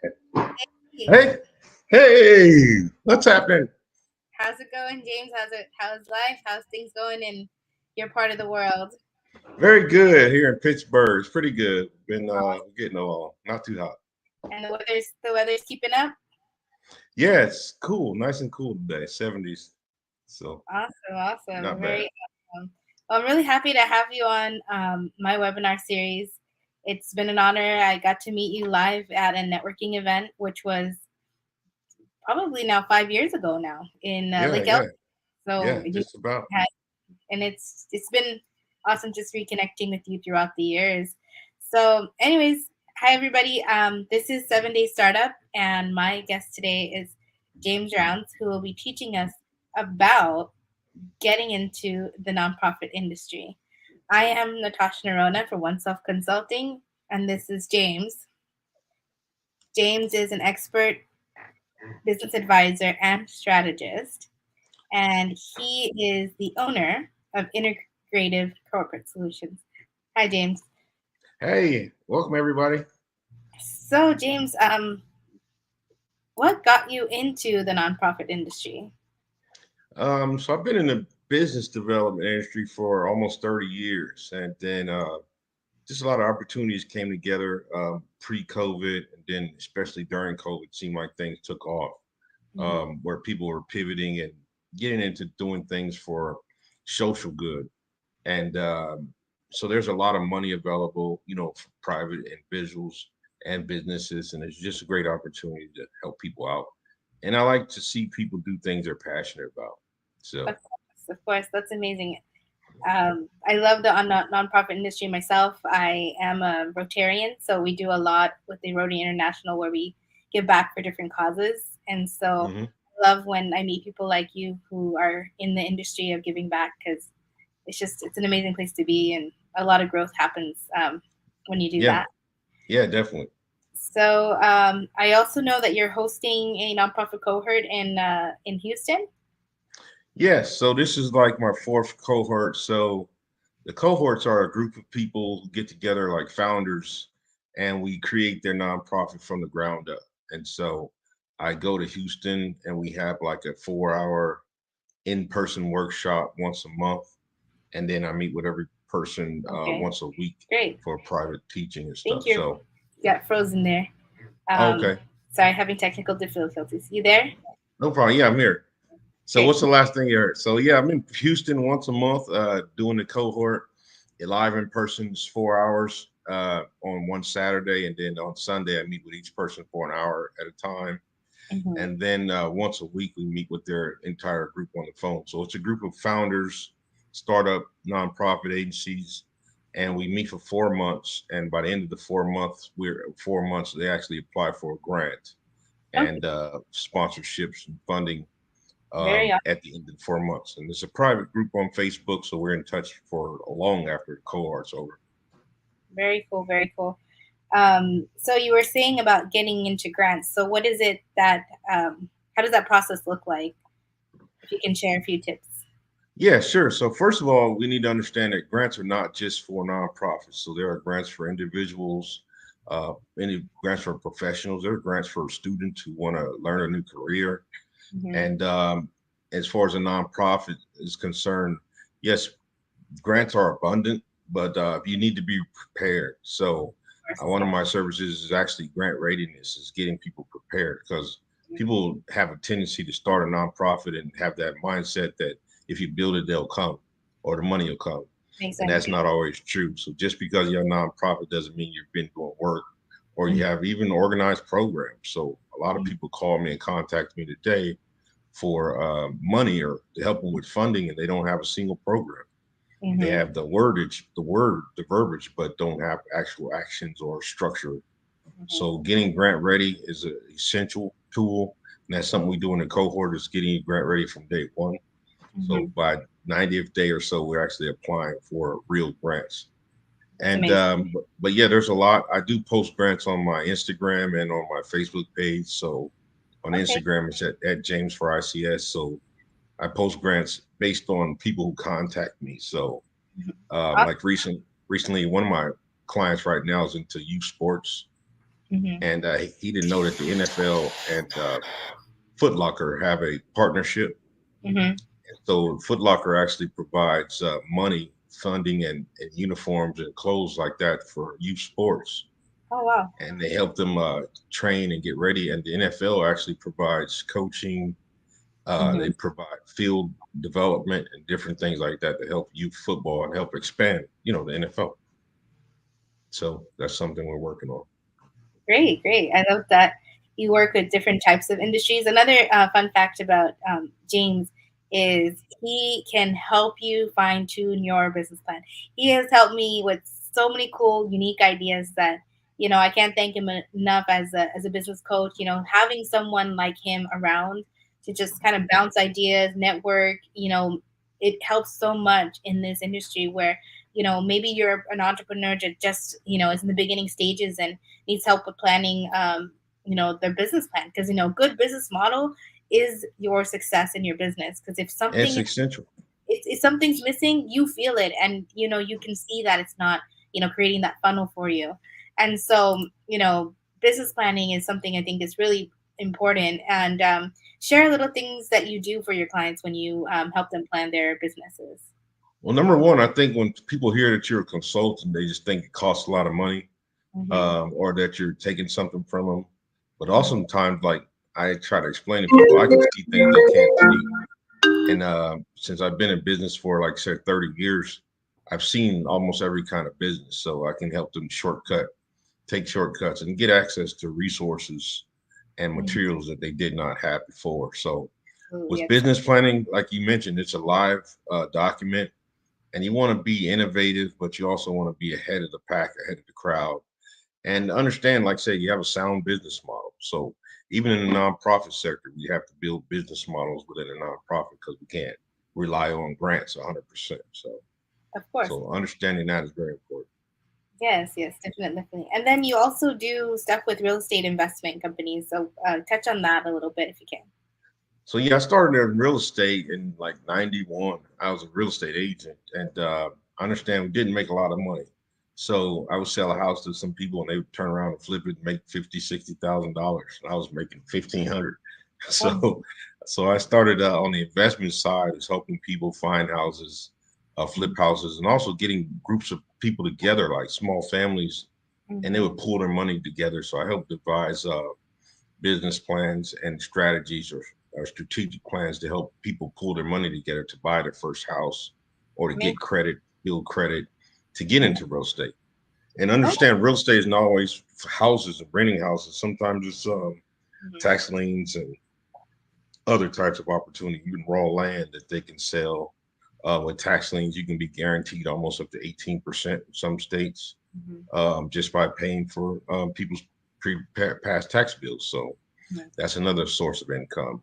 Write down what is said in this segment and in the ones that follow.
Hey, Hey, hey, what's happening? how's it going, James? How's life? How's things going in your part of the world? Very good here in Pittsburgh. It's pretty good. Been getting along. Not too hot. And the weather's keeping up. Yeah, it's cool. Nice and cool today. 70s. So Awesome, awesome, not bad. very awesome. Well, I'm really happy to have you on my webinar series. It's been an honor. I got to meet you live at a networking event, which was probably now 5 years ago now in Yeah, Lake Elsinore. yeah, So yeah, you just about. had, and it's been awesome just reconnecting with you throughout the years. So, anyways, hi everybody. This is 7 Day Startup, and my guest today is James Rounds, who will be teaching us about getting into the nonprofit industry. I am Natasha Nerona for One Self Consulting, and this is James. James is an expert business advisor and strategist, and he is the owner of Integrative Corporate Solutions. Hi, James. Hey, welcome everybody. So, James, what got you into the nonprofit industry? So I've been in the business development industry for almost 30 years, and then just a lot of opportunities came together pre-COVID, and then especially during COVID, it seemed like things took off. Mhm. Where people were pivoting and getting into doing things for social good. And so there's a lot of money available, for private individuals and businesses. And it's just a great opportunity to help people out. And I like to see people do things they're passionate about. So, Of course, that's amazing. I love the nonprofit industry myself. I am a Rotarian, so we do a lot with the Rotary International where we give back for different causes. And so mhm. I love when I meet people like you who are in the industry of giving back because it's an amazing place to be, and a lot of growth happens when you do Yeah, that. yeah, definitely. So I also know that you're hosting a nonprofit cohort in Houston. Yes. So this is like my fourth cohort. So the cohorts are a group of people who get together like founders and we create their nonprofit from the ground up. And so I go to Houston and we have like a 4 hour in-person workshop once a month. And then I meet with every person Okay, once a week great. for private teaching and I think stuff. you're So, got frozen there. Um, okay, sorry, having technical difficulties. You there? no problem. Yeah, I'm here. So Great. what's the last thing you heard? So yeah, I'm in Houston once a month, doing the cohort, live in person, it's 4 hours on one Saturday, and then on Sunday I meet with each person for an hour at a time, Hmm. and then once a week we meet with their entire group on the phone. So it's a group of founders, startup, nonprofit agencies, and we meet for 4 months. And by the end of the 4 months, we're 4 months they actually apply for a grant Okay. and sponsorships and funding Very at the end of the 4 months. And it's a private group on Facebook, so we're in touch for long after the cohort's over. very cool. Very cool. So you were saying about getting into grants. So what is it that how does that process look like? If you can share a few tips. Yeah, sure. So first of all, we need to understand that grants are not just for nonprofits. So there are grants for individuals, any grants for professionals. There are grants for students who want to learn a new career. Hmm. And as far as a nonprofit is concerned, yes, grants are abundant, but you need to be prepared. So one of my services is actually grant readiness, is getting people prepared because people have a tendency to start a nonprofit and have that mindset that if you build it, they'll come or the money will come. Makes And sense. that's not always true. So just because you're a nonprofit doesn't mean you've been doing work or you have even organized programs. So a lot of people call me and contact me today for money or to help them with funding, and they don't have a single program. They Mm-hmm. have the wordage, the verbiage, but don't have actual actions or structure. So getting grant ready is an essential tool. And that's something we do in the cohort is getting you grant ready from day one. So Mm-hmm. by 90th day or so, we're actually applying for real grants. It's And amazing. but yeah, there's a lot. I do post grants on my Instagram and on my Facebook page. So on Okay. Instagram, it's at James for ICS. So I post grants based on people who contact me. So Awesome. like recently, one of my clients right now is into youth sports, Mm-hmm. and he didn't know that the NFL and Foot Locker have a partnership. Mm-hmm. So Foot Locker actually provides money, funding, and uniforms and clothes like that for youth sports, Oh wow. and they help them train and get ready. And the NFL actually provides coaching. They Mm-hmm. provide field development and different things like that to help youth football and help expand, the NFL. So that's something we're working on. Great, great. I love that you work with different types of industries. Another fun fact about James is he can help you fine tune your business plan. He has helped me with so many cool, unique ideas that I can't thank him enough as a business coach. Having someone like him around to just kind of bounce ideas, network. It helps so much in this industry where maybe you're an entrepreneur that just is in the beginning stages and needs help with planning their business plan, because good business model is your success in your business, because if It's something essential. if something's missing, you feel it, and you can see that it's not creating that funnel for you. And so business planning is something I think is really important. And share little things that you do for your clients when you help them plan their businesses. Well, number one, I think when people hear that you're a consultant, they just think it costs a lot of money, Hmm. or that you're taking something from them. But also, Hmm. sometimes, like I try to explain to people, I can see things they can't see. And since I've been in business for, like I said, 30 years, I've seen almost every kind of business. So I can help them take shortcuts and get access to resources and Hmm. materials that they did not have before. So Absolutely. with business planning, like you mentioned, it's a live document, and you want to be innovative, but you also want to be ahead of the pack, ahead of the crowd, and understand, like I said, you have a sound business model. So even in the nonprofit sector, we have to build business models within a nonprofit because we can't rely on grants 100%. So, Of course. so understanding that is very important. Yes, yes, definitely, definitely. And then you also do stuff with real estate investment companies. So touch on that a little bit if you can. So yeah, I started in real estate in like 91. I was a real estate agent, and I understand we didn't make a lot of money. So I would sell a house to some people and they would turn around and flip it and make 50, $60,000. And I was making 1,500. Wow. So I started on the investment side, is helping people find houses, flip houses, and also getting groups of people together, like small families, and they Mm-hmm. would pull their money together. So I helped devise business plans and strategies, or strategic plans to help people pull their money together to buy their first house or to get credit, build credit to get into real estate. And Oh. understand real estate is not always houses and renting houses. Sometimes it's Mhm. tax liens and other types of opportunity, even raw land that they can sell. With tax liens, you can be guaranteed almost up to 18% in some states, Mhm. just by paying for people's past tax bills. So Mhm. that's another source of income.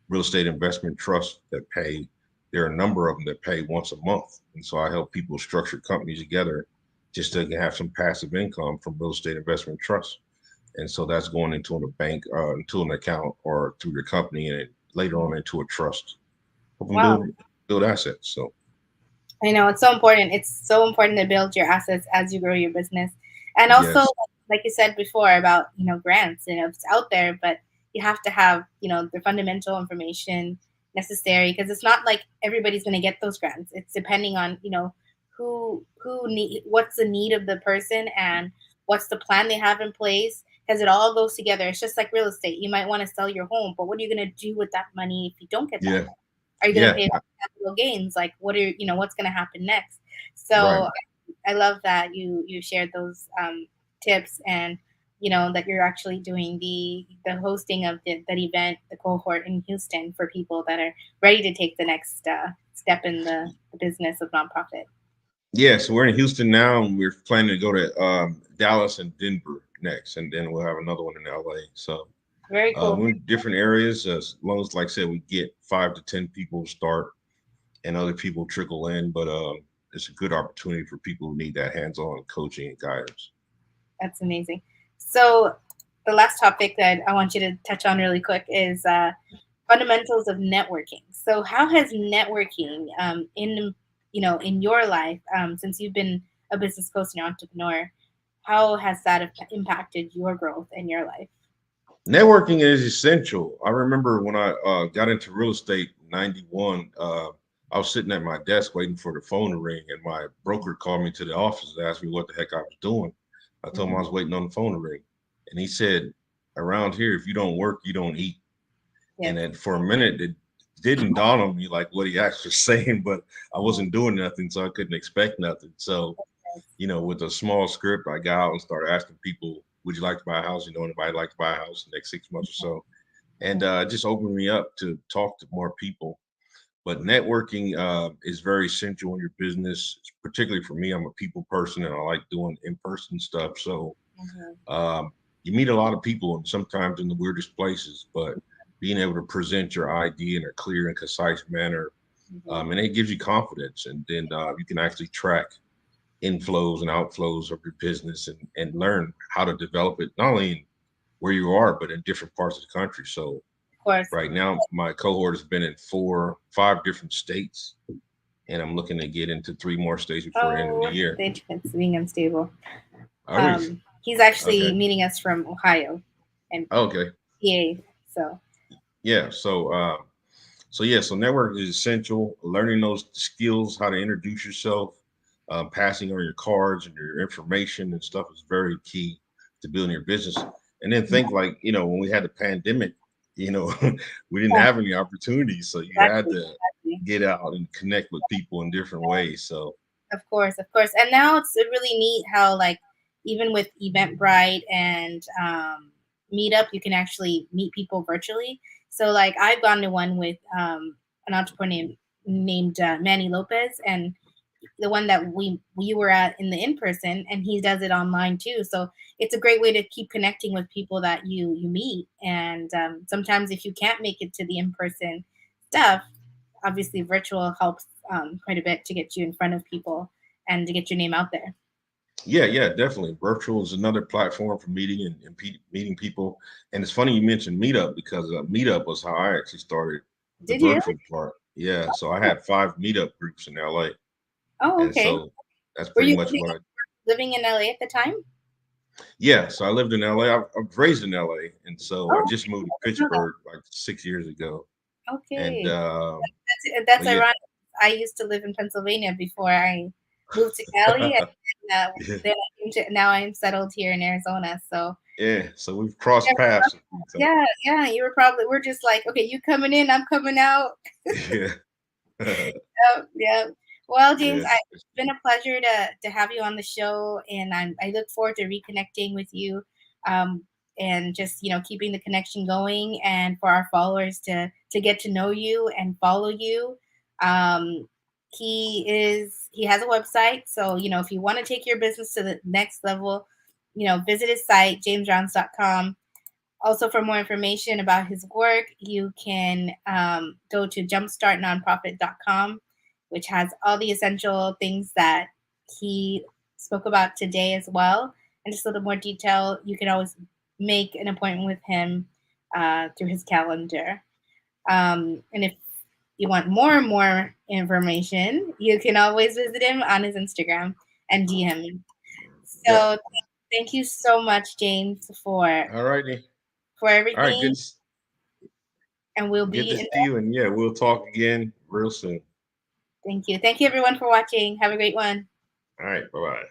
Real estate investment trusts that pay, there are a number of them that pay once a month. And so I help people structure companies together just so they can have some passive income from real estate investment trusts. And so that's going into a bank, into an account, or through the company, and later on into a trust. Help them Wow. build assets. So I know it's so important. It's so important to build your assets as you grow your business. And also, yes, like you said before about, grants, it's out there, but you have to have, the fundamental information necessary, because it's not like everybody's going to get those grants. It's depending on, who need, what's the need of the person, and what's the plan they have in place, because it all goes together. It's just like real estate. You might want to sell your home, but what are you going to do with that money if you don't get that? yeah, Are you going to yeah, pay capital gains? Like, what are what's going to happen next? right. So I love that you shared those tips, and that you're actually doing the hosting of that event, the cohort in Houston, for people that are ready to take the next step in the business of nonprofit. Yeah, so we're in Houston now, and we're planning to go to Dallas and Denver next, and then we'll have another one in LA. So Very cool. we're in different areas. As long as, like I said, we get 5 to 10 people to start, and other people trickle in. But it's a good opportunity for people who need that hands-on coaching and guidance. That's amazing. So the last topic that I want you to touch on really quick is fundamentals of networking. So how has networking in your life, since you've been a business coach and entrepreneur, how has that impacted your growth in your life? Networking is essential. I remember when I got into real estate in 91, I was sitting at my desk waiting for the phone to ring, and my broker called me to the office and asked me what the heck I was doing. I told him I Mhm. was waiting on the phone to ring. And he said, around here, if you don't work, you don't eat. And Yes. then for a minute, it didn't dawn on me like what he actually was saying, but I wasn't doing nothing, so I couldn't expect nothing. So, with a small script, I got out and started asking people, would you like to buy a house? Anybody like to buy a house in the next 6 months or so? And Mhm. it just opened me up to talk to more people. But networking is very essential in your business, particularly for me. I'm a people person and I like doing in-person stuff. So Mhm. um, you meet a lot of people and sometimes in the weirdest places, but being able to present your idea in a clear and concise manner, Mhm. and it gives you confidence. And then you can actually track inflows and outflows of your business and learn how to develop it, not only in where you are, but in different parts of the country. So Of course. right now, my cohort has been in 5 different states, and I'm looking to get into 3 more states before the end of the Oh, year. the internet's being unstable. Oh, really? He's actually Okay. meeting us from Ohio and Okay. PA. So Yeah. So network is essential. Learning those skills, how to introduce yourself, passing on your cards and your information and stuff is very key to building your business. And then think like, when we had the pandemic, you know, we didn't yeah, have any opportunities. So you had exactly, to exactly. get out and connect with people in different ways. So Of course, of course. And now it's really neat how like even with Eventbrite and Meetup, you can actually meet people virtually. So like I've gone to one with an entrepreneur named Manny Lopez, and the one that we were at in the in person, and he does it online too. So it's a great way to keep connecting with people that you meet. And sometimes if you can't make it to the in person stuff, obviously virtual helps quite a bit to get you in front of people and to get your name out there. yeah, definitely. Virtual is another platform for meeting and meeting people. And it's funny you mentioned Meetup because Meetup was how I actually started the Did you really? virtual part. Yeah, so I had 5 meetup groups in LA, Oh, and okay. so that's Were pretty you much what I. living in LA at the time? Yeah, so I lived in LA. I was raised in LA, and so I Oh, just moved to I didn't know Pittsburgh like 6 years ago. that. And Okay. That's but yeah, ironic. I used to live in Pennsylvania before I moved to Cali, and yeah, then I came to, now I'm settled here in Arizona. So yeah. So we've yeah, crossed paths a few times. yeah, yeah. You were probably we're just like, okay, you coming in, I'm coming out. Yeah, Yep, yep. Well, James, yeah. it's been a pleasure to have you on the show, and I look forward to reconnecting with you, um, and just keeping the connection going, and for our followers to get to know you and follow you. Um, he has a website, so if you want to take your business to the next level, visit his site jamesrounds.com. Also, for more information about his work, you can go to jumpstartnonprofit.com, which has all the essential things that he spoke about today as well. And just a little more detail, you can always make an appointment with him through his calendar. And if you want more and more information, you can always visit him on his Instagram and DM him. Yeah. So thank you so much, James, All righty. for All right. everything, and we'll Good be to in. see you. And yeah, we'll talk again real soon. Thank you. Thank you, everyone, for watching. Have a great one. All right. Bye bye.